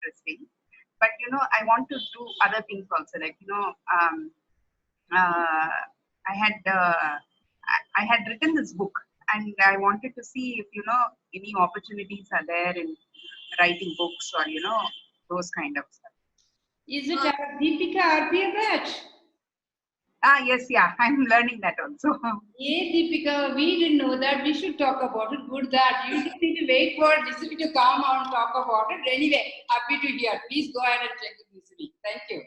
interesting. But I want to do other things also. Like I had I had written this book, and I wanted to see if any opportunities are there in writing books or those kind of stuff. Is it Deepika RPA batch? Yes, yeah, I'm learning that also. Yeah, Deepika, we didn't know that. We should talk about it. Good that. You just need to wait for Disney to come out and talk about it. Anyway, happy to hear. Please go ahead and check with Disney. Thank you.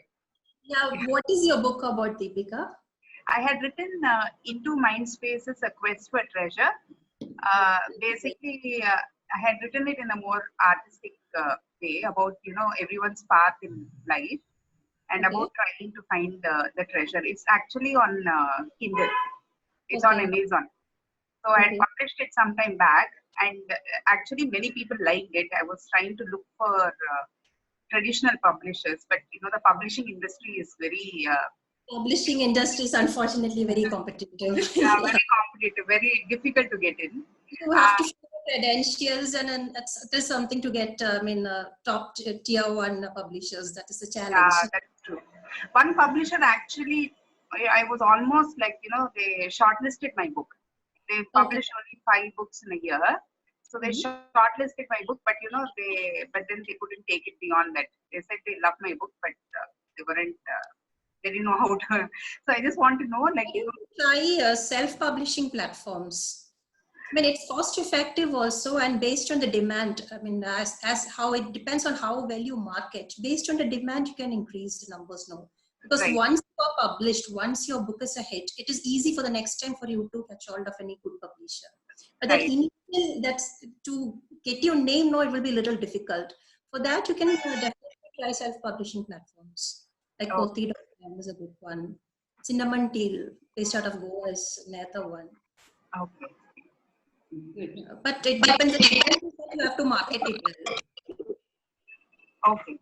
Yeah, what is your book about, Deepika? I had written Into Mind Spaces, A Quest for Treasure. Basically, I had written it in a more artistic way about, everyone's path in life and about trying to find the treasure. It's actually on Kindle. It's on Amazon. So I had published it some time back, and actually many people liked it. I was trying to look for traditional publishers, but the publishing industry is very publishing industry is unfortunately very competitive. Yeah, very competitive, very difficult to get in. You have to show credentials, and there's something to get. Top tier 1 publishers. That is a challenge. Yeah, that's true. One publisher actually, I was almost like they shortlisted my book. They published only 5 books in a year, so they shortlisted my book. But but then they couldn't take it beyond that. They said they love my book, but they weren't. They didn't know how to. So I just want to know, like, try self-publishing platforms. It's cost effective also, and based on the demand. As how it depends on how well you market. Based on the demand, you can increase the numbers now. Because once you are published, once your book is a hit, it is easy for the next time for you to catch hold of any good publisher. But that initial, that's to get your name now, it will be a little difficult. For that, you can definitely try self-publishing platforms. Like Kothi.com is a good one. Cinnamon Teal, based out of Goa, is another one. Okay. Good. But it depends on you have to market it well. Okay.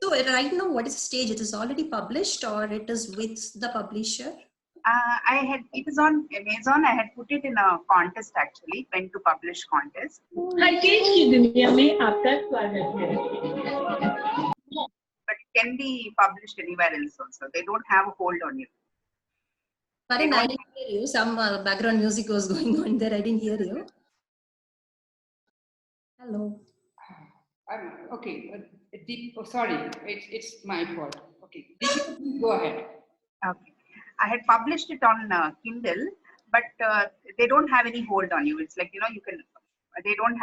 So right now, what is the stage? It is already published, or it is with the publisher? It is on Amazon. I had put it in a contest actually, when to publish contest. हर चीज की दुनिया में आपका स्वागत है. But it can be published anywhere else also. They don't have a hold on you. Karan, I didn't hear you. Some background music was going on there. I didn't hear you. Hello. Okay. Sorry, it's my fault. Okay. Go ahead. Okay. I had published it on Kindle, but they don't have any hold on you. It's like, you can, they don't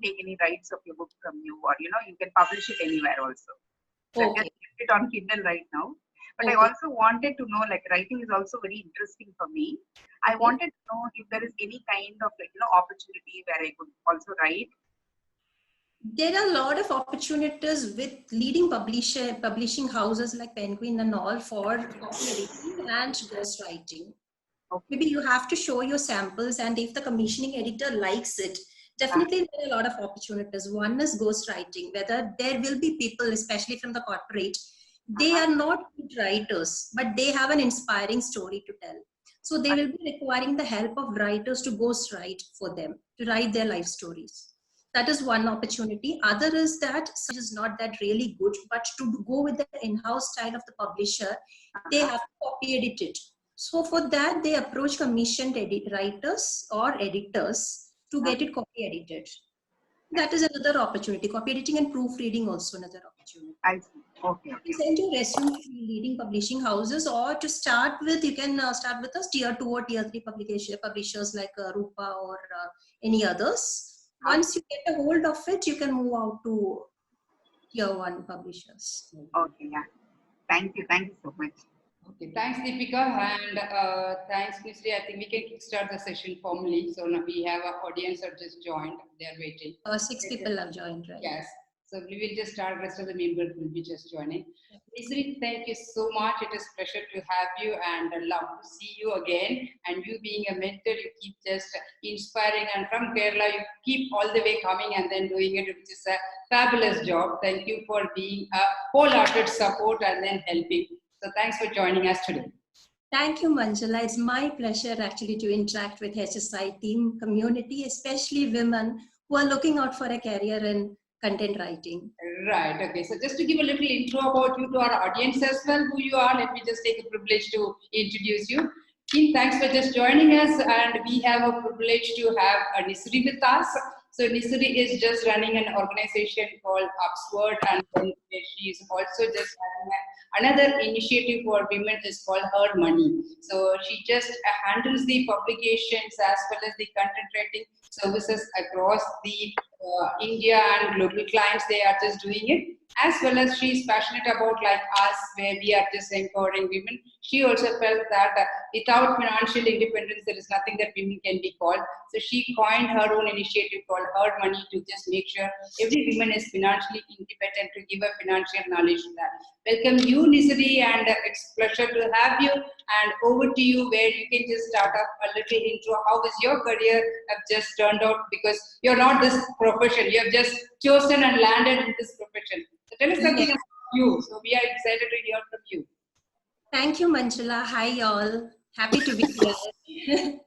take any rights of your book from you, or, you can publish it anywhere also. So I just kept it on Kindle right now. But I also wanted to know, like, writing is also very interesting for me. I wanted to know if there is any kind of, like, opportunity where I could also write. There are a lot of opportunities with leading publishing houses like Penguin and all for copy editing and ghostwriting. Maybe you have to show your samples, and if the commissioning editor likes it, definitely there are a lot of opportunities. One is ghostwriting, whether there will be people, especially from the corporate, they are not good writers, but they have an inspiring story to tell. So they will be requiring the help of writers to ghostwrite for them, to write their life stories. That is one opportunity. Other is that it is not that really good, but to go with the in-house style of the publisher, they have to copy edit it. So for that, they approach commissioned writers or editors to get it copy edited. That is another opportunity. Copy editing and proofreading also another opportunity. I see. Okay. You send your resume to leading publishing houses, or to start with, you can start with us tier 2 or tier 3 publishers like Rupa or any others. Once you get a hold of it, you can move out to tier 1 publishers. Okay, yeah. Thank you so much. Okay, thanks Deepika, and thanks Misri. I think we can start the session formally. So now we have an audience that just joined. They are waiting. 6 people have joined, right? Yes. So we will just start. Rest of the members will be just joining. Misri, thank you so much. It is a pleasure to have you, and I love to see you again. And you being a mentor, you keep just inspiring. And from Kerala, you keep all the way coming and then doing it, which is a fabulous job. Thank you for being a wholehearted support and then helping. So thanks for joining us today. Thank you, Manjula. It's my pleasure actually to interact with HSI team community, especially women who are looking out for a career in content writing. Right. Okay. So just to give a little intro about you to our audience as well, who you are, let me just take a privilege to introduce you. Kim, thanks for just joining us, and we have a privilege to have Nisri with us. So Nisri is just running an organization called Upsword, and then she is also just having another initiative for women is called Her Money. So she just handles the publications as well as the content writing services across the India and global clients. They are just doing it, as well as she is passionate about like us, where we are just empowering women. She also felt that without financial independence, there is nothing that women can be called. So she coined her own initiative called Her Money to just make sure every woman is financially independent, to give a financial knowledge to that. Welcome you, Nisri, and it's a pleasure to have you. And over to you, where you can just start up a little intro. How was your career have just turned out? Because you're not this profession, you have just chosen and landed in this profession. So tell us something about you. So we are excited to hear from you. Thank you, Manjula. Hi, y'all. Happy to be here.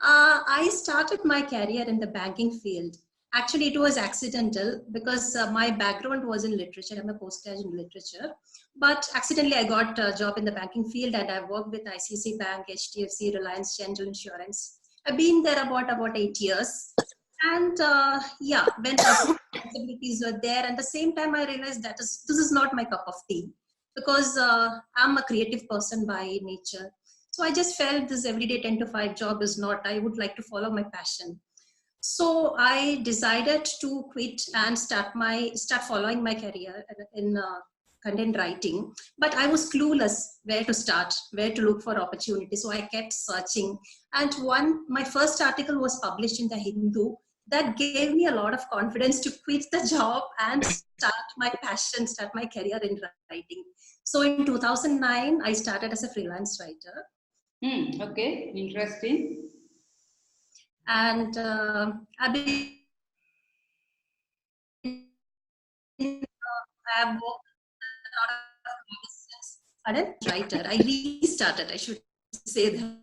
I started my career in the banking field. Actually, it was accidental because my background was in literature. I'm a postgraduate in literature. But accidentally, I got a job in the banking field, and I worked with ICICI Bank, HDFC, Reliance General Insurance. I've been there about 8 years. And yeah, when responsibilities were there, and at the same time, I realized that this is not my cup of tea, because I'm a creative person by nature. So I just felt this everyday 10 to 5 job is not, I would like to follow my passion. So I decided to quit and start following my career in content writing. But I was clueless where to start, where to look for opportunities. So I kept searching. And my first article was published in the Hindu. That gave me a lot of confidence to quit the job and start my passion, start my career in writing. So in 2009, I started as a freelance writer. Okay, interesting. And I've been I've worked a lot of magazines. Writer. I restarted, I should say that.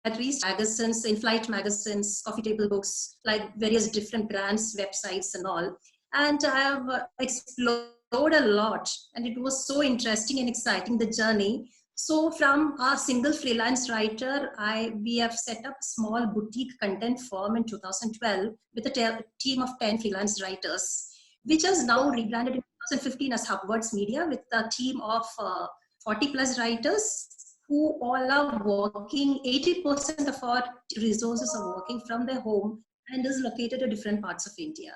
At least magazines, in-flight magazines, coffee table books, like various different brands, websites and all. And I have explored a lot, and it was so interesting and exciting, the journey. So from a single freelance writer, we have set up a small boutique content firm in 2012 with a team of 10 freelance writers, which is now rebranded in 2015 as Hubwords Media, with a team of 40 plus writers who all are working. 80% of our resources are working from their home and is located in different parts of India.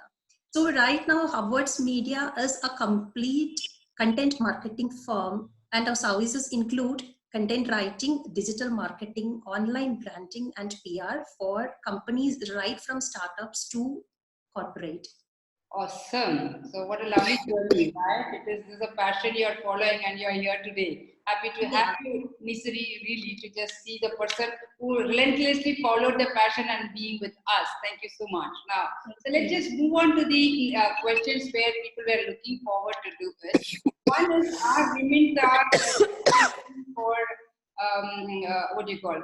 So right now, Hubwords Media is a complete content marketing firm, and our services include content writing, digital marketing, online branding, and PR for companies right from startups to corporate. Awesome. So what a lovely journey, right? This is a passion you're following, and you're here today. Happy to have you, Nisri, really, to just see the person who relentlessly followed the passion and being with us. Thank you so much. Now, so let's just move on to the questions where people were looking forward to do this. One is, our women are for,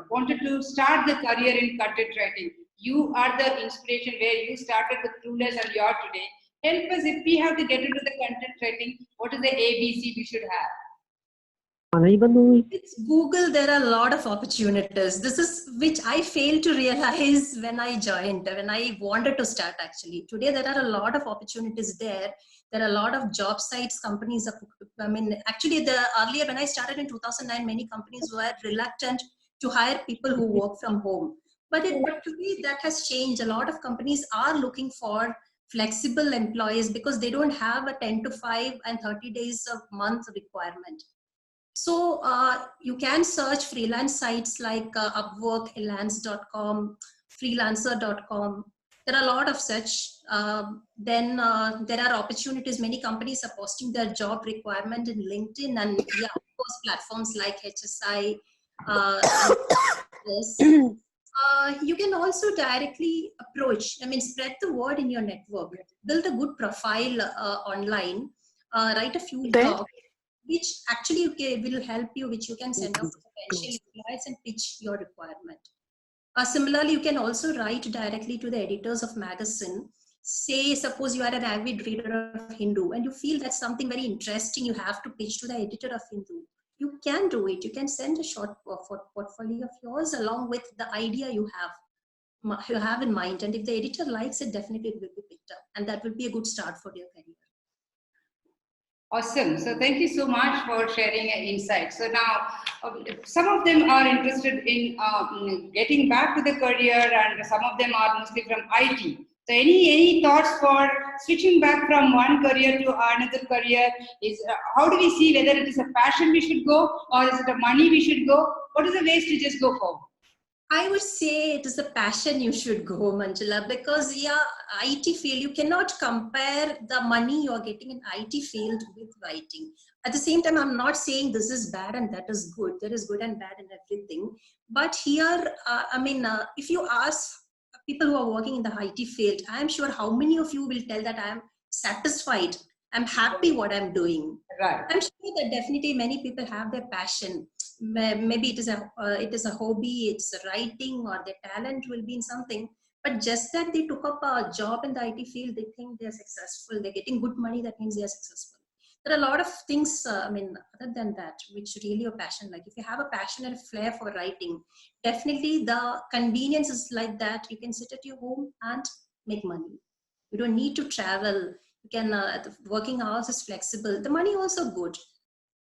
wanted to start the career in content writing. You are the inspiration where you started with Clueless and you are today. Help us, if we have to get into the content writing, what is the ABC we should have? It's Google. There are a lot of opportunities. This is which I failed to realize when I joined, when I wanted to start actually. Today, there are a lot of opportunities there. There are a lot of job sites, companies. Actually, earlier when I started in 2009, many companies were reluctant to hire people who work from home. But today that has changed. A lot of companies are looking for flexible employees because they don't have a 10 to 5 and 30 days a month requirement. So you can search freelance sites like Upwork, elance.com, freelancer.com. There are a lot of such. Then there are opportunities. Many companies are posting their job requirement in LinkedIn, and yeah, of course, platforms like HSI. You can also directly approach, spread the word in your network, build a good profile online, write a few blogs, which actually will help you, which you can send out to potential employees and pitch your requirement. Similarly, you can also write directly to the editors of magazine, say, suppose you are an avid reader of Hindu and you feel that's something very interesting you have to pitch to the editor of Hindu. You can do it. You can send a short portfolio of yours along with the idea you have in mind. And if the editor likes it, definitely it will be picked up. And that will be a good start for your career. Awesome. So thank you so much for sharing an insight. So now, some of them are interested in getting back to the career, and some of them are mostly from IT. So any thoughts for switching back from one career to another career? Is how do we see whether it is a passion we should go, or is it a money we should go? What is the ways to just go forward? I would say it is a passion you should go, Manjula, because IT field, you cannot compare the money you're getting in IT field with writing. At the same time, I'm not saying this is bad and that is good. There is good and bad in everything. But here, if you ask people who are working in the IT field, I'm sure how many of you will tell that I'm satisfied, I'm happy what I'm doing. Right. I'm sure that definitely many people have their passion. Maybe it is a hobby, it's a writing, or their talent will be in something. But just that they took up a job in the IT field, they think they're successful. They're getting good money. That means they are successful. There are a lot of things. Other than that, which really your passion. Like if you have a passion and a flair for writing, definitely the convenience is like that. You can sit at your home and make money. You don't need to travel. You can. The working hours is flexible. The money also good.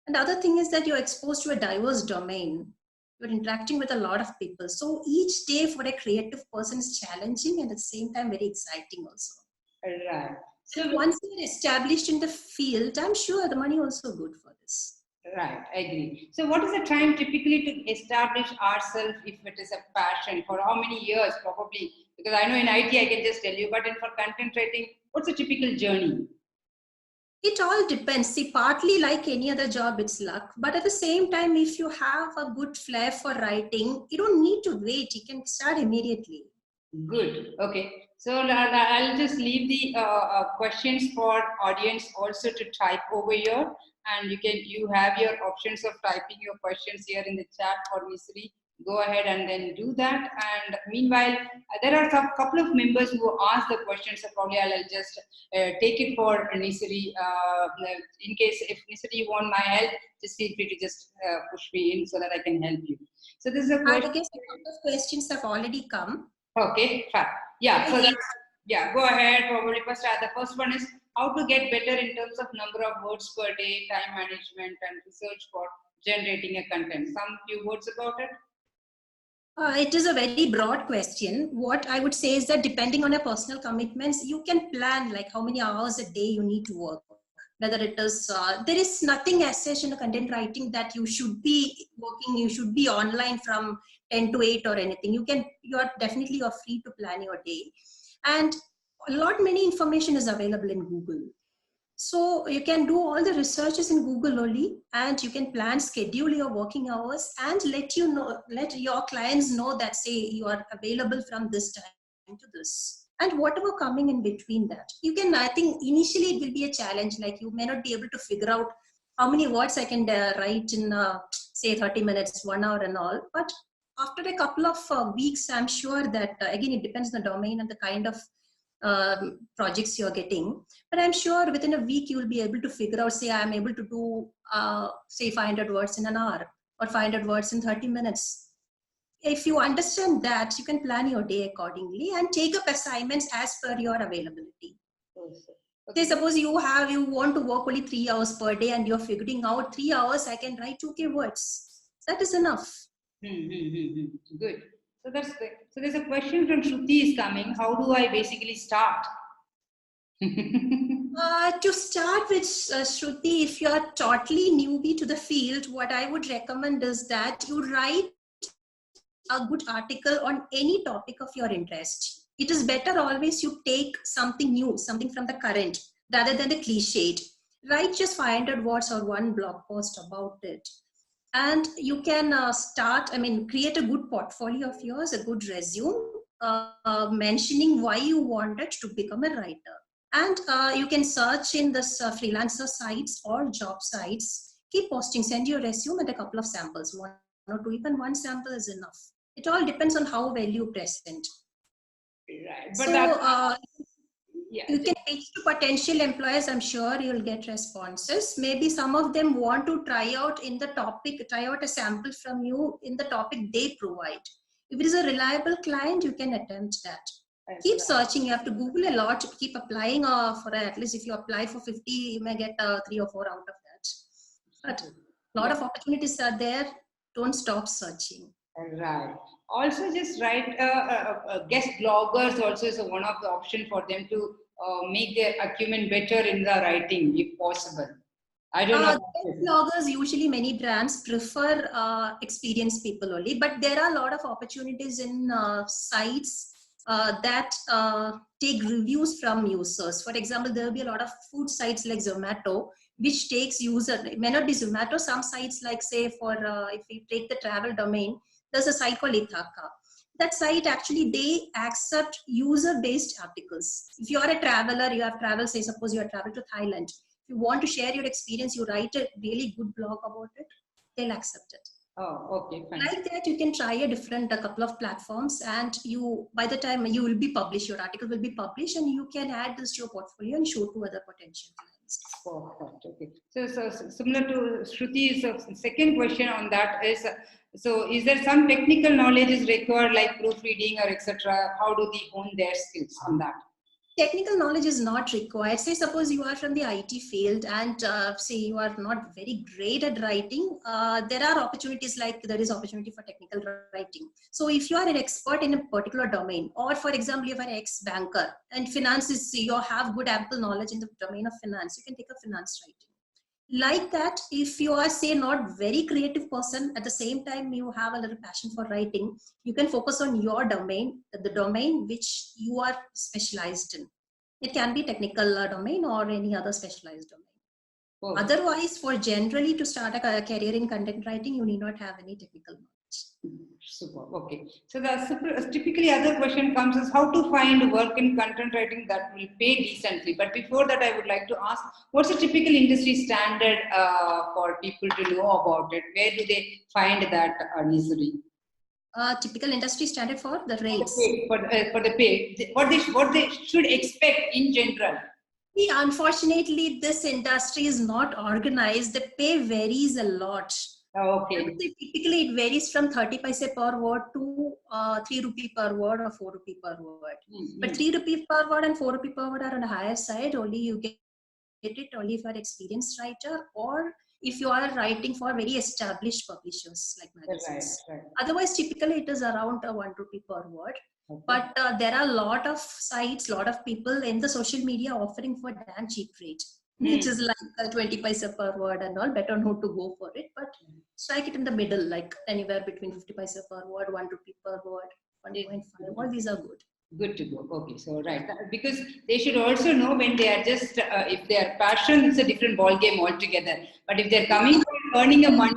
And the other thing is that you're exposed to a diverse domain. You're interacting with a lot of people. So each day for a creative person is challenging and at the same time very exciting also. Right. So once you're established in the field, I'm sure the money also good for this. Right, I agree. So what is the time typically to establish ourselves if it is a passion? For how many years probably? Because I know in IT I can just tell you, but for content writing, what's a typical journey? It all depends. See, partly like any other job, it's luck. But at the same time, if you have a good flair for writing, you don't need to wait. You can start immediately. Good. Okay. So I'll just leave the questions for audience also to type over here, and you have your options of typing your questions here in the chat for Misri. Go ahead and then do that. And meanwhile, there are a couple of members who asked the questions. So probably I'll just take it for Nisri. In case if Nisri you want my help, just feel free to just push me in so that I can help you. So this is a question. I guess a couple of questions have already come. Okay, fine. Yeah, so yeah, go ahead. Probably first, the first one is how to get better in terms of number of words per day, time management, and research for generating a content. Some few words about it. It is a very broad question. What I would say is that depending on your personal commitments, you can plan like how many hours a day you need to work. Whether it is, there is nothing as such in a content writing that you should be working, you should be online from 10 to 8 or anything. You're free to plan your day. And many information is available in Google. So you can do all the researches in Google only, and you can plan, schedule your working hours, and let your clients know that say you are available from this time to this, and whatever coming in between that. You can, I think initially it will be a challenge, like you may not be able to figure out how many words I can write in say 30 minutes, 1 hour and all. But after a couple of weeks, I'm sure that again, it depends on the domain and the kind of projects you're getting, but I'm sure within a week you will be able to figure out, say I'm able to do say 500 words in an hour or 500 words in 30 minutes. If you understand that, you can plan your day accordingly and take up assignments as per your availability. Okay. Say suppose you want to work only 3 hours per day and you're figuring out 3 hours I can write 2K words. That is enough. Good. So there's a question from Shruti is coming. How do I basically start? To start with, Shruti, if you are totally newbie to the field, what I would recommend is that you write a good article on any topic of your interest. It is better always you take something new, something from the current, rather than the cliched. Write just 500 words or one blog post about it. And you can create a good portfolio of yours, a good resume, mentioning why you wanted to become a writer. And you can search in this freelancer sites or job sites. Keep posting, send your resume and a couple of samples. 1 or 2, even 1 sample is enough. It all depends on how well you present. Right. But so, You can pitch to potential employers. I'm sure you'll get responses. Maybe some of them want to try out in the topic, try out a sample from you in the topic they provide. If it is a reliable client, you can attempt that. Keep searching. You have to Google a lot. Keep applying for at least if you apply for 50, you may get 3 or 4 out of that. But a lot of opportunities are there. Don't stop searching. Right. Also, just write guest bloggers also is one of the option for them to make their acumen better in the writing if possible. I don't know. Bloggers, usually many brands prefer experienced people only, but there are a lot of opportunities in sites that take reviews from users. For example, there will be a lot of food sites like Zomato, which takes user, it may not be Zomato, some sites like say for, if we take the travel domain, there's a site called Ithaka. That site actually, they accept user-based articles. If you are a traveler, you have traveled, say suppose you have traveled to Thailand, if you want to share your experience, you write a really good blog about it, they'll accept it. Oh, okay, fine. Like that, you can try a couple of platforms, and you, by the time you will be published, your article will be published, and you can add this to your portfolio and show to other potential clients. Perfect. Okay. So similar to Shruti's second question on that is, so is there some technical knowledge is required like proofreading or etc.? How do they hone their skills on that? Technical knowledge is not required. Say suppose you are from the IT field and say you are not very great at writing, there are opportunities like there is opportunity for technical writing. So if you are an expert in a particular domain, or for example, you are an ex-banker and finance is, you have good ample knowledge in the domain of finance, you can take a finance writing. Like that, if you are say not very creative person, at the same time you have a little passion for writing, you can focus on your domain, the domain which you are specialized in. It can be technical domain or any other specialized domain. Oh. Otherwise, for generally to start a career in content writing, you need not have any technical knowledge. Super. Okay. So the typically other question comes is how to find work in content writing that will pay decently. But before that, I would like to ask, what's a typical industry standard for people to know about it? Where do they find that necessary? Typical industry standard for the rates. For the pay, what they should expect in general. See, unfortunately, this industry is not organized. The pay varies a lot. Okay. Typically, it varies from 30 paise per word to 3 rupee per word or 4 rupee per word. Mm-hmm. But 3 rupee per word and 4 rupee per word are on the higher side. Only you get it only if you are an experienced writer or if you are writing for very established publishers like magazines. Right. Otherwise, typically it is around 1 rupee per word. Okay. But there are a lot of sites, lot of people in the social media offering for damn cheap rate. Which is like 20 paise per word and all, better not to go for it, but strike it in the middle, like anywhere between 50 paise per word, 1 rupee per word, 1.5, all these are good. Good to go. Okay, so right, because they should also know when they are just, if they are passion, it's a different ball game altogether. But if they're coming for earning a money,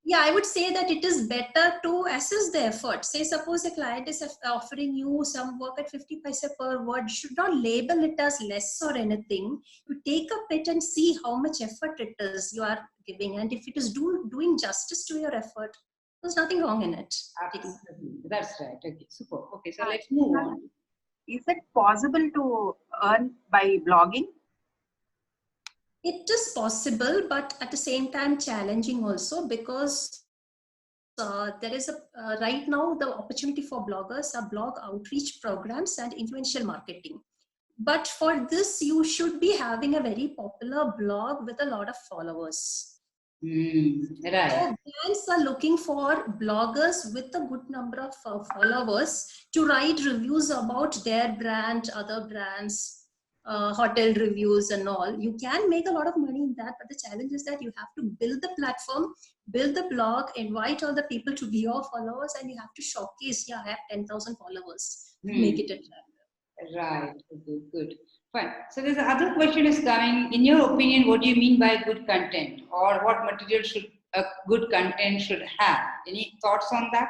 yeah, I would say that it is better to assess the effort. Say, suppose a client is offering you some work at 50 paise per word, you should not label it as less or anything. You take up it and see how much effort it is you are giving. And if it is doing justice to your effort, there's nothing wrong in it. Absolutely. That's right. Okay, super. Okay, so let's move on. Is it possible to earn by blogging? It is possible, but at the same time challenging also, because there is right now the opportunity for bloggers are blog outreach programs and influential marketing. But for this, you should be having a very popular blog with a lot of followers. Right. So brands are looking for bloggers with a good number of followers to write reviews about their brand, other brands, hotel reviews and all. You can make a lot of money in that, but the challenge is that you have to build the platform, build the blog, invite all the people to be your followers, and you have to showcase, yeah, I have 10,000 followers to make it attractive. Right. Okay, good. Fine. So there's another question is coming. In your opinion, what do you mean by good content, or what material should a good content should have? Any thoughts on that?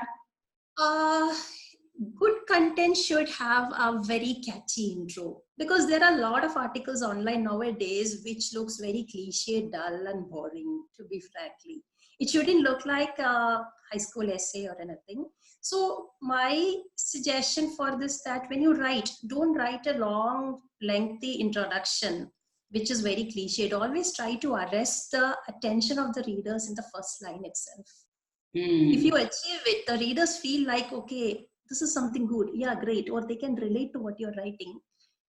Good content should have a very catchy intro, because there are a lot of articles online nowadays which looks very cliche, dull and boring, to be frankly. It shouldn't look like a high school essay or anything. So my suggestion for this, that when you write, don't write a long lengthy introduction, which is very cliched, always try to arrest the attention of the readers in the first line itself. If you achieve it, the readers feel like, okay, this is something good. Yeah, great. Or they can relate to what you're writing.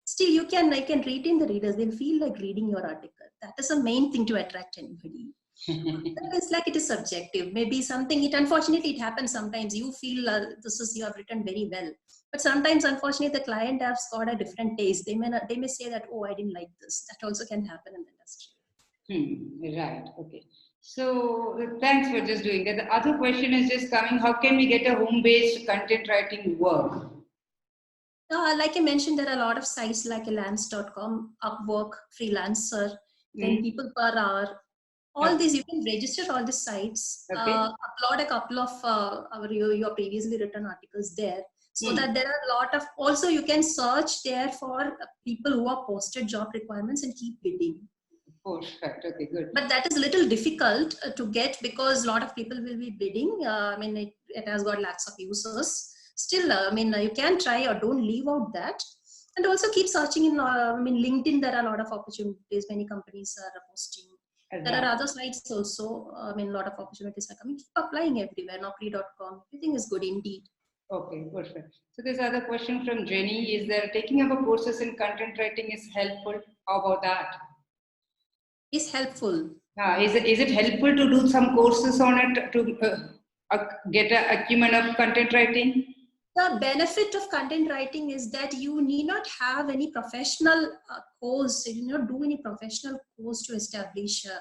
Still, you can retain the readers. They'll feel like reading your article. That is the main thing to attract anybody. It's like it is subjective. Maybe something, unfortunately, it happens sometimes. You feel you have written very well. But sometimes, unfortunately, the client has got a different taste. They may say that, oh, I didn't like this. That also can happen in the industry. Right. Okay. So thanks for just doing that. The other question is just coming. How can we get a home-based content writing work? Like I mentioned, there are a lot of sites like elance.com, Upwork, Freelancer, then People Per Hour. All these, you can register all the sites, upload a couple of your previously written articles there, so that there are a lot of, also you can search there for people who are posted job requirements and keep bidding. Perfect. Okay, good. But that is a little difficult to get because a lot of people will be bidding. It has got lots of users. Still, you can try or don't leave out that. And also keep searching in, LinkedIn, there are a lot of opportunities. Many companies are posting. There are other sites also. A lot of opportunities are coming. Keep applying everywhere. Naukri.com. Everything is good indeed. Okay, perfect. So there's another question from Jenny. Is there taking up a courses in content writing is helpful? How about that? Is helpful. Is it helpful to do some courses on it to get an acumen of content writing? The benefit of content writing is that you need not have any professional course. You need not do any professional course to establish a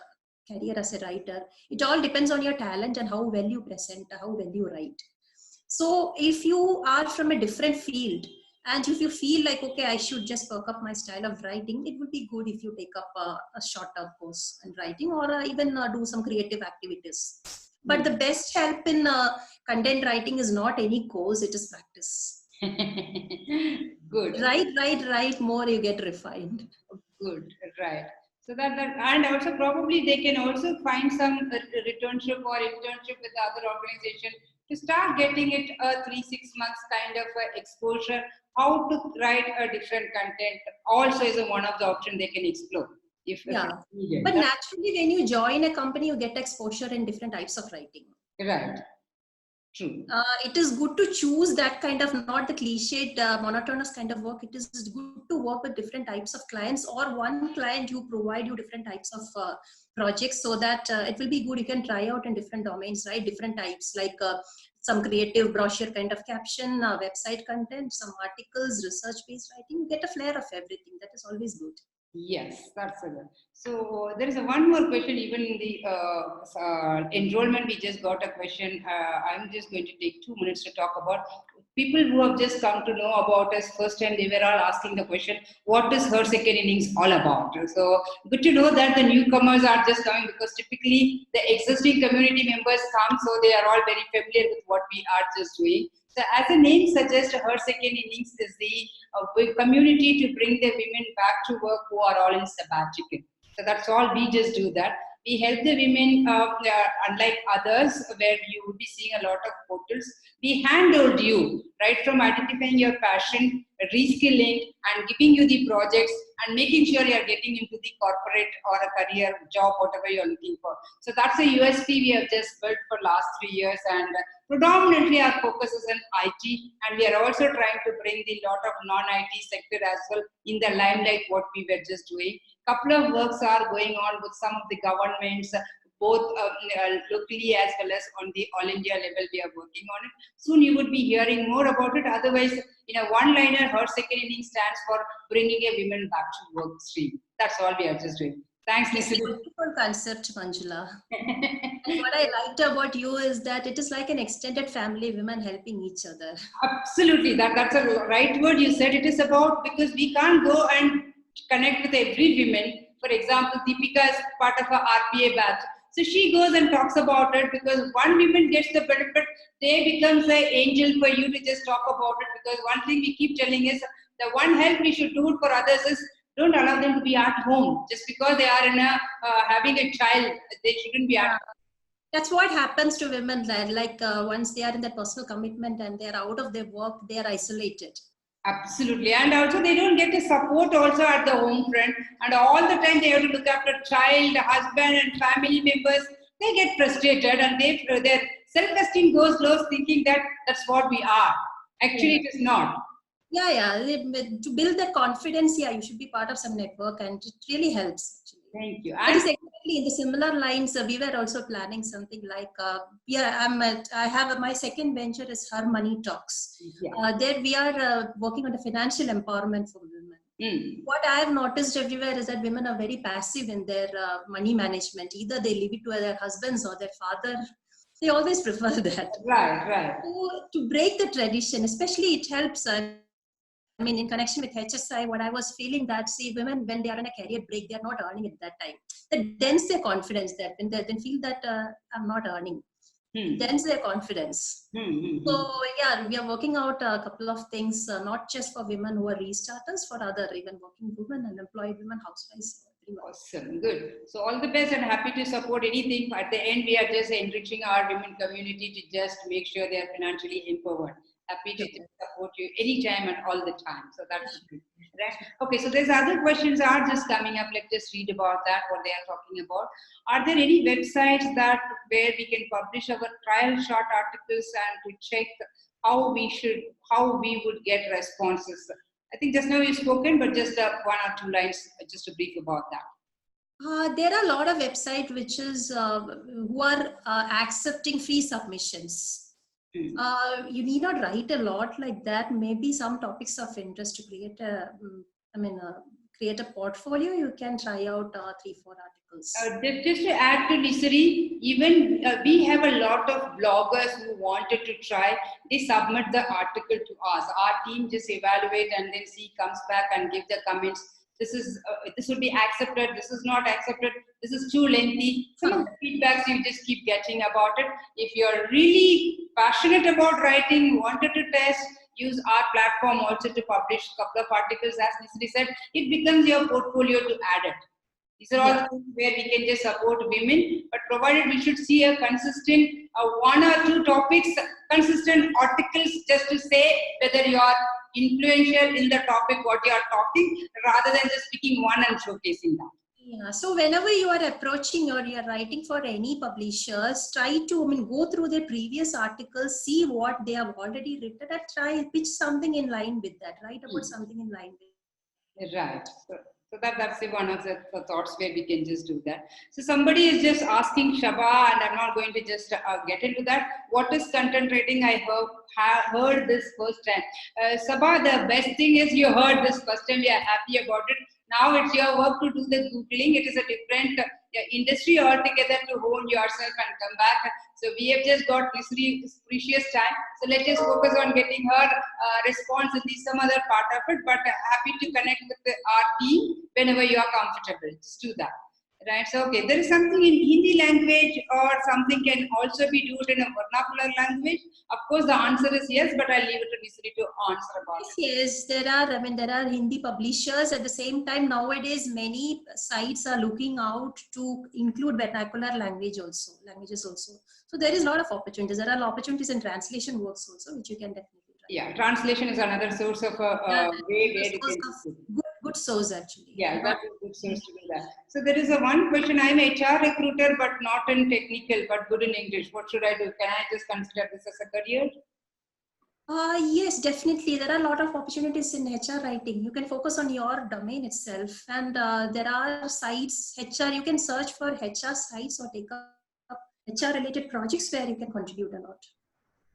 career as a writer. It all depends on your talent and how well you present, how well you write. So if you are from a different field and if you feel like, okay, I should just work up my style of writing, it would be good if you take up a short-term course in writing or even do some creative activities. But the best help in content writing is not any course, it is practice. Good. Write more, you get refined. Good, right. So that and also probably they can also find some returnship or internship with the other organization to start getting it a 3-6 months kind of exposure. How to write a different content also is one of the options they can explore. But naturally, when you join a company, you get exposure in different types of writing. Right. True. It is good to choose that kind of, not the cliched, monotonous kind of work. It is good to work with different types of clients, or one client you provide you different types of projects, so that it will be good. You can try out in different domains, right? Different types, like some creative brochure kind of caption, website content, some articles, research-based writing. You get a flair of everything. That is always good. Yes, that's a good. So there is one more question. Even in the enrollment, we just got a question. I'm just going to take 2 minutes to talk about people who have just come to know about us first time. They were all asking the question, what is her second innings all about? So good to know that the newcomers are just coming, because typically the existing community members come, so they are all very familiar with what we are just doing. So as the name suggests, her second innings is the community to bring the women back to work who are all in sabbatical. So that's all, we just do that. We help the women, unlike others where you would be seeing a lot of portals. We handhold you right from identifying your passion, reskilling, and giving you the projects and making sure you are getting into the corporate or a career job, whatever you are looking for. So that's a USP we have just built for last 3 years, and predominantly our focus is in IT, and we are also trying to bring the lot of non-IT sector as well in the limelight what we were just doing. Couple of works are going on with some of the governments, both locally as well as on the all India level. We are working on it. Soon you would be hearing more about it. Otherwise, in a one-liner, her second inning stands for bringing a women back to work stream. That's all we are just doing. Thanks, It's a beautiful concept, Manjula. And what I liked about you is that it is like an extended family, women helping each other. Absolutely, that's a right word you said. It is about, because we can't go and connect with every woman. For example, Deepika is part of a RPA batch. So she goes and talks about it, because one woman gets the benefit, they becomes an angel for you to just talk about it. Because one thing we keep telling is, the one help we should do it for others is, don't allow them to be at home. Just because they are in a having a child, they shouldn't be at home. That's what happens to women, like once they are in their personal commitment and they are out of their work, they are isolated. Absolutely. And also they don't get the support also at the home front. And all the time they have to look after child, husband and family members. They get frustrated and their self-esteem goes low thinking that that's what we are. Actually, Yeah. it is not. Yeah. To build that confidence, yeah, you should be part of some network, and it really helps actually. Thank you. That And is exactly in the similar lines. We were also planning something like, I have my second venture is Her Money Talks. yeah. There we are working on the financial empowerment for women. What I have noticed everywhere is that women are very passive in their money management. Either they leave it to their husbands or their father. They always prefer that. Right. To break the tradition, especially it helps. I mean, in connection with HSI, what I was feeling that, see, women, when they are in a career break, they are not earning at that time. That dents their confidence, that when they feel that I'm not earning, dents their confidence. So, yeah, we are working out a couple of things, not just for women who are restarters, for other even working women and employed women, housewives. Awesome, good. So all the best and happy to support anything. At the end, we are just enriching our women community to just make sure they are financially empowered. Happy to just support you anytime and all the time. So that's good. Right? Okay, so there's other questions are just coming up. Let's just read about that, what they are talking about. Are there any websites that where we can publish our trial short articles and to check how we would get responses? I think just now you've spoken, but just 1 or 2 lines, just a brief about that. There are a lot of websites which is who are accepting free submissions. You need not write a lot like that. Maybe some topics of interest to create create a portfolio. You can try out 3-4 articles. Just to add to Nisari, even we have a lot of bloggers who wanted to try. They submit the article to us. Our team just evaluate and then comes back and give the comments. This will be accepted. This is not accepted. This is too lengthy. Some of the feedbacks you just keep getting about it. If you're really passionate about writing, wanted to test, use our platform also to publish a couple of articles. As Nisari said, it becomes your portfolio to add it. These are all things where we can just support women, but provided we should see a consistent 1 or 2 topics, consistent articles just to say whether you are influential in the topic what you are talking, rather than just picking one and showcasing that. Yeah, so whenever you are approaching or you are writing for any publishers, try to go through their previous articles, see what they have already written, and try pitch something in line with that. Write about something in line with that. Right. So that's one of the thoughts where we can just do that. So somebody is just asking Shaba, and I'm not going to just get into that. What is content writing? I have heard this first time. Shaba, the best thing is you heard this first time. We are happy about it. Now it's your work to do the Googling. It is a different industry altogether to hone yourself and come back. So we have just got this precious time. So let's just focus on getting her response in some other part of it. But happy to connect with our team whenever you are comfortable. Just do that. Right. So, okay, there is something in Hindi language or something can also be done in a vernacular language. Of course, the answer is yes, but I'll leave it to Nisari to answer about it. Yes, there are Hindi publishers. At the same time, nowadays, many sites are looking out to include vernacular languages also. So there is a lot of opportunities. There are opportunities in translation works also, which you can definitely try. Yeah, translation is another source of way where you can good source actually. Yeah, that's a good source to do that. So there is one question. I'm an HR recruiter, but not in technical, but good in English. What should I do? Can I just consider this as a career? Yes, definitely. There are a lot of opportunities in HR writing. You can focus on your domain itself. And there are sites, HR, you can search for HR sites or take up HR related projects where you can contribute a lot.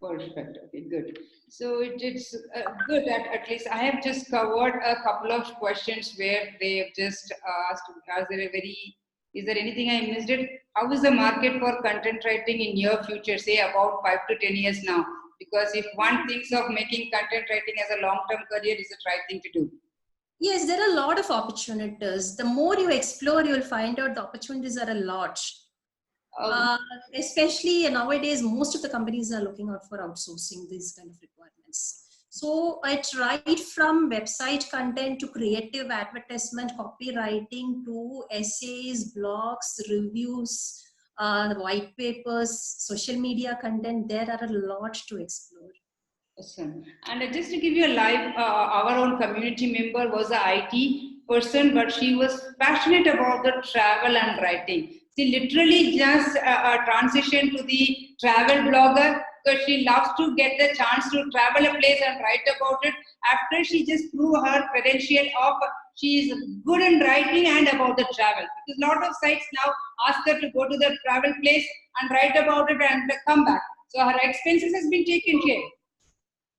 Perfect. Okay, good. So it's good that at least I have just covered a couple of questions where they have just asked, is there anything I missed it? How is the market for content writing in near future, say about 5 to 10 years now? Because if one thinks of making content writing as a long-term career, is the right thing to do. Yes, there are a lot of opportunities. The more you explore, you'll find out the opportunities are a lot. Especially nowadays, most of the companies are looking out for outsourcing these kind of requirements. So it's right from website content to creative advertisement, copywriting to essays, blogs, reviews, white papers, social media content. There are a lot to explore. Awesome. And just to give you a live, our own community member was a IT person, but she was passionate about the travel and writing. She literally just transitioned to the travel blogger because she loves to get the chance to travel a place and write about it. After she just proved her credential of she is good in writing and about the travel. Because a lot of sites now ask her to go to the travel place and write about it and come back. So her expenses has been taken care.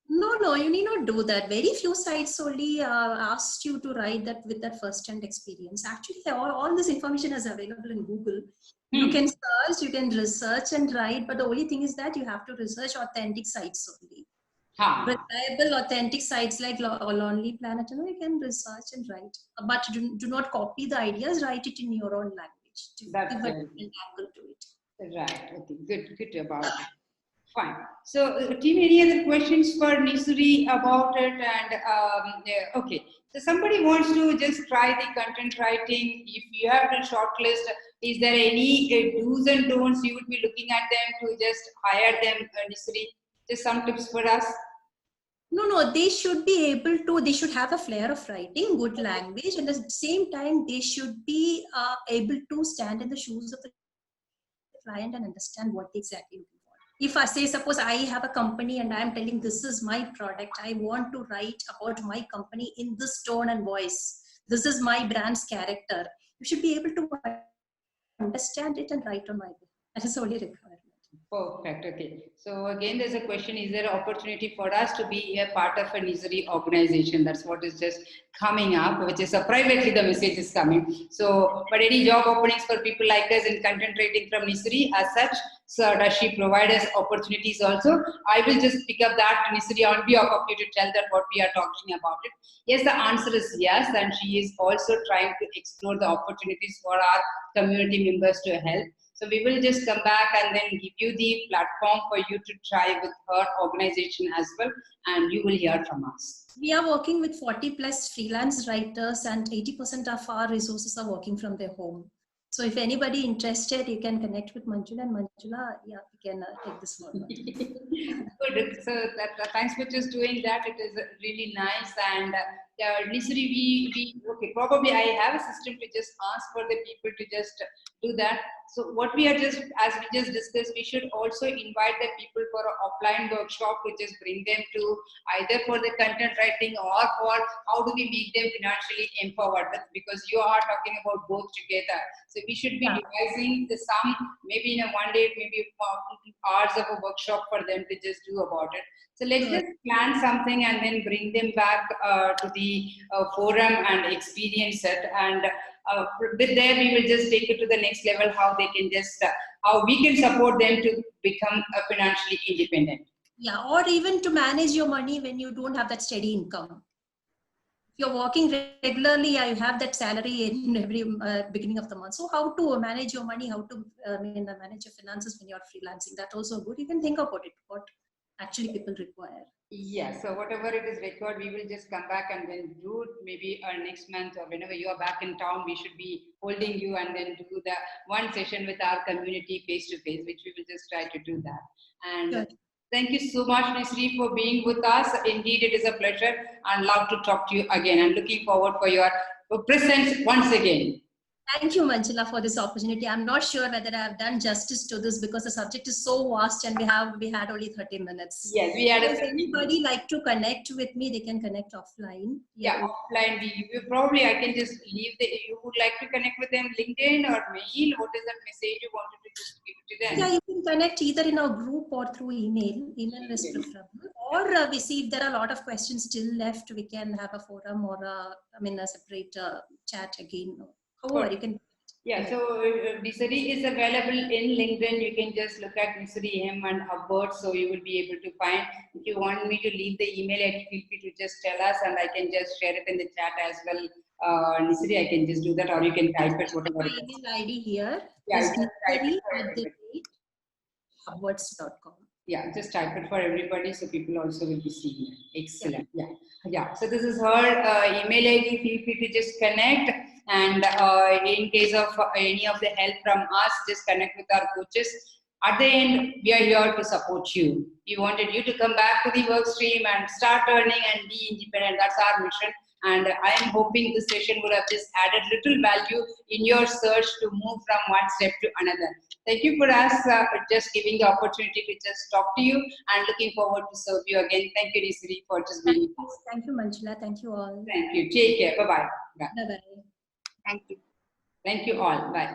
No, you need not do that. Very few sites only asked you to write that with that first-hand experience. Actually, all this information is available in Google. You can search, you can research and write, but the only thing is that you have to research authentic sites only. Reliable, authentic sites like Lonely Planet, you can research and write. But do not copy the ideas, write it in your own language to give a different angle to it. Right, okay, good about it. Fine. So, team, any other questions for Nisuri about it? And okay, so somebody wants to just try the content writing. If you have to shortlist, is there any do's and don'ts you would be looking at them to just hire them, Nisuri? Just some tips for us. No, they should be able to, they should have a flair of writing, good language, and at the same time, they should be able to stand in the shoes of the client and understand what they exactly looking for. If I say, suppose I have a company and I am telling this is my product, I want to write about my company in this tone and voice. This is my brand's character. You should be able to understand it and write on my behalf. That is only requirement. Perfect. Okay. So again, there's a question: is there an opportunity for us to be a part of a Nisari organization? That's what is just coming up, which is privately the message is coming. So, but any job openings for people like us in content writing from Nisari as such? So does she provide us opportunities also? I will just pick up that Nisari on behalf of you to tell that what we are talking about it. Yes, the answer is yes, and she is also trying to explore the opportunities for our community members to help. So we will just come back and then give you the platform for you to try with her organization as well, and you will hear from us. We are working with 40 plus freelance writers, and 80% of our resources are working from their home. So if anybody interested, you can connect with Manjula, and Manjula, yeah, we can take this forward. Good. So thanks for just doing that. It is really nice. And Nisari, we okay. Probably I have a system to just ask for the people to just do that. So what we are just, as we just discussed, we should also invite the people for an offline workshop to just bring them to either for the content writing or for how do we make them financially empowered, because you are talking about both together. So we should be devising some, maybe in a one day, maybe hours of a workshop for them to just do about it. So let's just plan something and then bring them back to the forum and experience it. And with there, we will just take it to the next level, how they can just, how we can support them to become financially independent. Yeah, or even to manage your money when you don't have that steady income. If you're working regularly, you have that salary in every beginning of the month. So how to manage your money, how to manage your finances when you're freelancing, that's also good. You can think about it, what actually people require. Yeah, so whatever it is required, we will just come back and then do it maybe next month or whenever you are back in town, we should be holding you and then do the one session with our community face to face, which we will just try to do that. And thank you so much, Nisri, for being with us. Indeed, it is a pleasure and love to talk to you again. And looking forward for your presence once again. Thank you, Manjula, for this opportunity. I'm not sure whether I have done justice to this because the subject is so vast and we had only 30 minutes. Yes, we had. If anybody like to connect with me, they can connect offline. Yeah, offline. We probably I can just leave the. You would like to connect with them, LinkedIn or mail? What is that message you wanted to just give to them? Yeah, you can connect either in our group or through email. Email is preferable. Or we see if there are a lot of questions still left, we can have a forum or a separate chat again. However, you can. Yeah, so Nisari is available in LinkedIn. You can just look at Nisari M and Hubbard, so you will be able to find. If you want me to leave the email ID, feel free to just tell us, and I can just share it in the chat as well. Nisari, I can just do that, or you can type it, whatever. My email ID here is nisari@hubbards.com. Yeah, just type it for everybody so people also will be seeing it. Excellent. Yeah. So this is her email ID. Feel free to just connect. And in case of any of the help from us, just connect with our coaches. At the end, we are here to support you. We wanted you to come back to the work stream and start earning and be independent. That's our mission. And I am hoping this session would have just added little value in your search to move from one step to another. Thank you for us just giving the opportunity to just talk to you, and looking forward to serve you again. Thank you, Nisri, for just being with us. Thank you, Manjula. Thank you all. Thank you. Take care. Bye-bye. Bye-bye. Thank you. Thank you all. Bye.